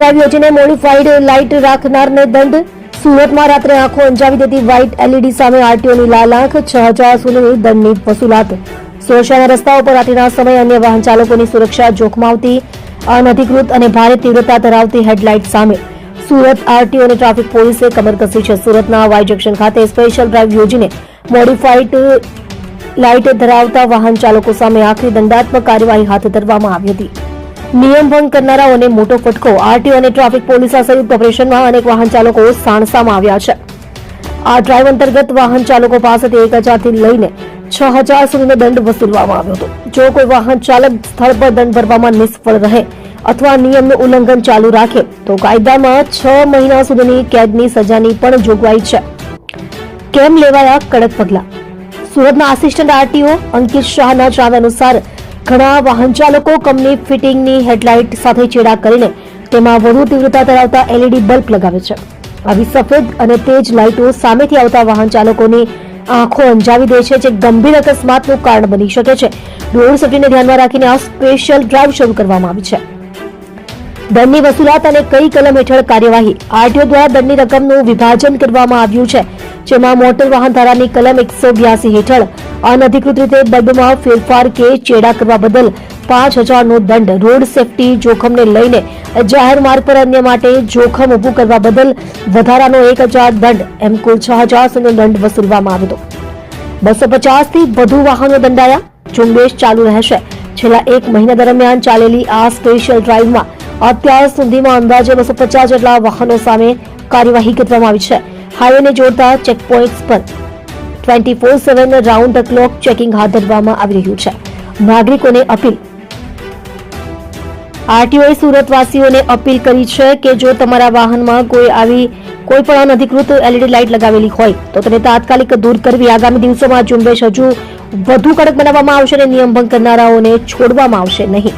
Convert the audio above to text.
યોજીને modified light રાખનારને દંડ. સુરતમાં રાત્રે આંખો અંજાવી દેતી વ્હાઇટ એલઈડી સામે આરટીઓની લાલ આંખ. 6,000 સુધીની દંડની વસૂલાત. સુરક્ષાના રસ્તાઓ પર રાત્રિના સમયે અન્ય વાહન ચાલકોની સુરક્ષા જોખમાવતી અનધિકૃત અને ભારે તીવ્રતા ધરાવતી હેડલાઇટ સામે સુરત આરટીઓ અને ટ્રાફિક પોલીસે કમર કસી છે. સુરતના વાય જંકશન ખાતે સ્પેશિયલ ડ્રાઇવ યોજીને મોડિફાઈડ લાઇટ ધરાવતા વાહન ચાલકો સામે આખરી દંડાત્મક કાર્યવાહી હાથ ધરવામાં આવી હતી. નિયમ ભંગ કરનારાઓને મોટો ફટકો. આરટીઓ અને ટ્રાફિક પોલીસના સંયુક્ત ઓપરેશનમાં અનેક વાહન ચાલકો સાણસામાં આવ્યા છે. આ ડ્રાઇવ અંતર્ગત વાહન ચાલકો પાસેથી 1,000 થી લઈને 6,000 સુધીનો દંડ વસૂલવામાં આવ્યો હતો. જો કોઈ વાહન ચાલક સ્થળ પર દંડ ભરવામાં નિષ્ફળ રહે અથવા નિયમનું ઉલ્લંઘન ચાલુ રાખે તો કાયદામાં 6 મહિના સુધીની કેદની સજાની પણ જોગવાઈ છે. કેમ લેવાયા કડક પગલાં? સુરતના આસિસ્ટન્ટ આરટીઓ અંકિત શાહના જણાવ્યા અનુસાર ઘણા વાહન ચાલકો કંપની ફિટિંગની હેડલાઇટ સાથે ચેડા કરીને તેમાં વધુ તીવ્રતા ધરાવતા એલઈડી બલ્બ લગાવે છે. આવી સફેદ અને તેજ લાઇટો સામેથી આવતા વાહન ચાલકોની આંખો અંજાવી દે છે, જે ગંભીર અકસ્માતનું કારણ બની શકે છે. રોડ સેફ્ટીને ધ્યાનમાં રાખીને આ સ્પેશિયલ ડ્રાઇવ શરૂ કરવામાં આવી છે. દંડની વસૂલાત અને કઈ કલમ હેઠળ કાર્યવાહી? આરટીઓ દ્વારા દંડની રકમનું વિભાજન કરવામાં આવ્યું છે, જેમાં મોટર વાહન ધારાની કલમ 182 હેઠળ અનધિકૃત રીતે બલ્બમાં ફેરફાર કે ચેડા કરવા બદલ 5,000નો દંડ, રોડ સેફટી જોખમને લઈને જાહેર માર્ગ પર અન્ય માટે જોખમ ઊભું કરવા બદલ વધારાનો 1,000 દંડ, એમ કુલ 6,000 સુધીનો દંડ વસૂલવામાં આવ્યો હતો. 250 થી વધુ વાહનો દંડાયા. ઝુંબેશ ચાલુ રહેશે. છેલ્લા 1 મહિના દરમિયાન ચાલેલી આ સ્પેશિયલ ડ્રાઇવમાં અત્યાર સુધીમાં અંદાજે 250 જેટલા વાહનો સામે કાર્યવાહી કરવામાં આવી છે. હાઈવેને જોડતા ચેકપોઇન્ટ્સ પર 24/7 રાઉન્ડ ધ ક્લોક ચેકિંગ હાથ ધરવામાં આવી રહ્યું છે. નાગરિકોને અપીલ. આરટીઓએ સુરતવાસીઓને અપીલ કરી છે કે જો તમારા વાહનમાં કોઈ પણ અનધિકૃત એલઈડી લાઇટ લગાવેલી હોય તો તેને તાત્કાલિક દૂર કરવી. આગામી દિવસોમાં ઝુંબેશ હજુ વધુ કડક બનાવવામાં આવશે અને નિયમ ભંગ કરનારાઓને છોડવામાં આવશે નહીં.